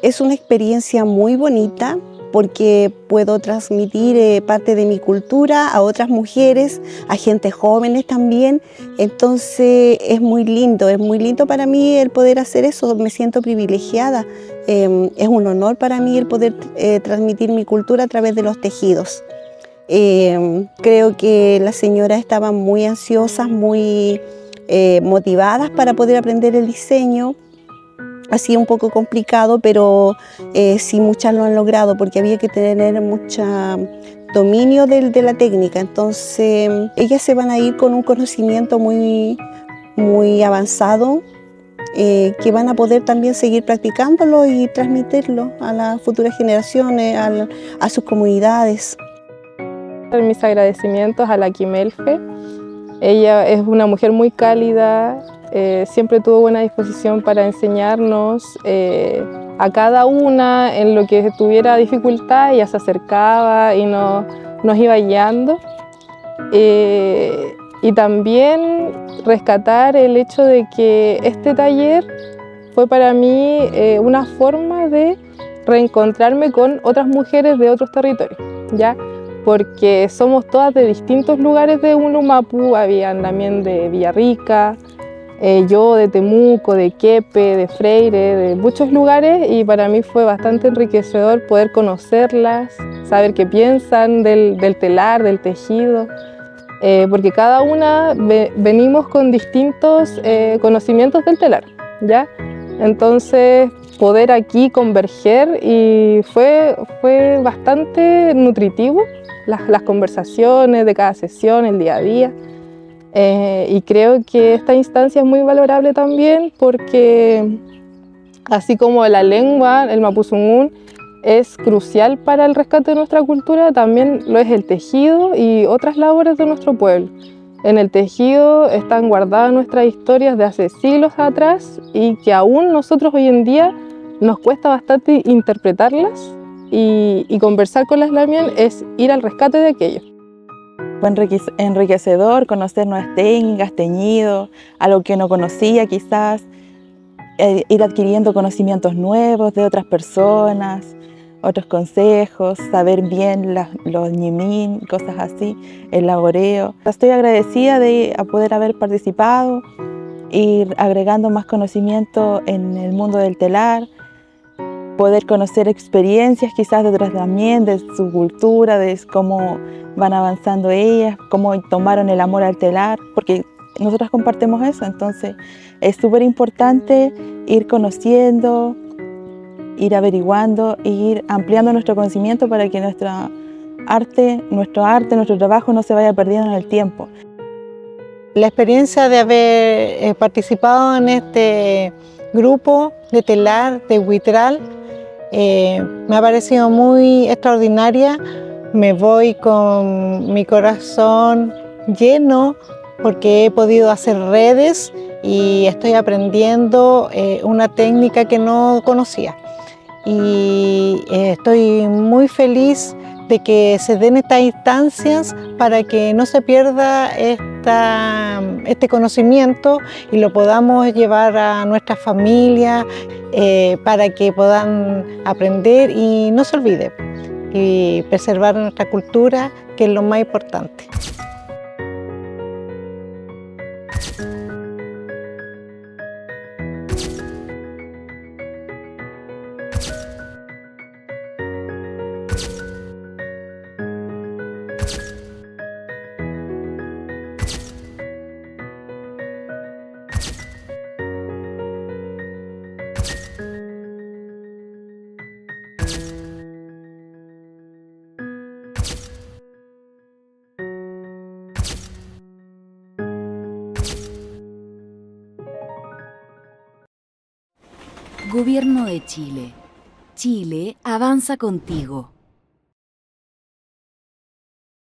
Es una experiencia muy bonita porque puedo transmitir parte de mi cultura a otras mujeres, a gente jóvenes también. Entonces es muy lindo para mí el poder hacer eso, me siento privilegiada. Es un honor para mí el poder transmitir mi cultura a través de los tejidos. Creo que las señoras estaban muy ansiosas, muy motivadas para poder aprender el diseño. Ha sido un poco complicado, pero sí muchas lo han logrado porque había que tener mucho dominio de la técnica. Entonces ellas se van a ir con un conocimiento muy avanzado que van a poder también seguir practicándolo y transmitirlo a las futuras generaciones, a sus comunidades. Mis agradecimientos a la Quimelfe. Ella es una mujer muy cálida, siempre tuvo buena disposición para enseñarnos a cada una en lo que tuviera dificultad. Ella se acercaba y nos iba guiando. Y también rescatar el hecho de que este taller fue para mí una forma de reencontrarme con otras mujeres de otros territorios, ¿ya? Porque somos todas de distintos lugares de Wallumapú, habían también de Villarrica, yo de Temuco, de Quepe, de Freire, de muchos lugares, y para mí fue bastante enriquecedor poder conocerlas, saber qué piensan del telar, del tejido, porque cada una venimos con distintos conocimientos del telar, ¿ya? Entonces poder aquí converger y fue bastante nutritivo. Las conversaciones de cada sesión, el día a día. Y creo que esta instancia es muy valorable también porque, así como la lengua, el mapuzungún, es crucial para el rescate de nuestra cultura, también lo es el tejido y otras labores de nuestro pueblo. En el tejido están guardadas nuestras historias de hace siglos atrás y que aún nosotros hoy en día nos cuesta bastante interpretarlas. Y conversar con las Lamien es ir al rescate de aquello. Fue enriquecedor conocer nuevas técnicas, teñidos, algo que no conocía quizás, ir adquiriendo conocimientos nuevos de otras personas, otros consejos, saber bien los ñimín, cosas así, el laboreo. Estoy agradecida de poder haber participado, ir agregando más conocimiento en el mundo del telar, poder conocer experiencias quizás de otras también, de su cultura, de cómo van avanzando ellas, cómo tomaron el amor al telar, porque nosotras compartimos eso, entonces es súper importante ir conociendo, ir averiguando, ir ampliando nuestro conocimiento para que nuestro arte, nuestro trabajo no se vaya perdiendo en el tiempo. La experiencia de haber participado en este grupo de telar, de huitral, me ha parecido muy extraordinaria. Me voy con mi corazón lleno porque he podido hacer redes y estoy aprendiendo una técnica que no conocía. Y estoy muy feliz de que se den estas instancias para que no se pierda este conocimiento y lo podamos llevar a nuestras familias para que puedan aprender y no se olvide y preservar nuestra cultura, que es lo más importante. Gobierno de Chile. Chile avanza contigo.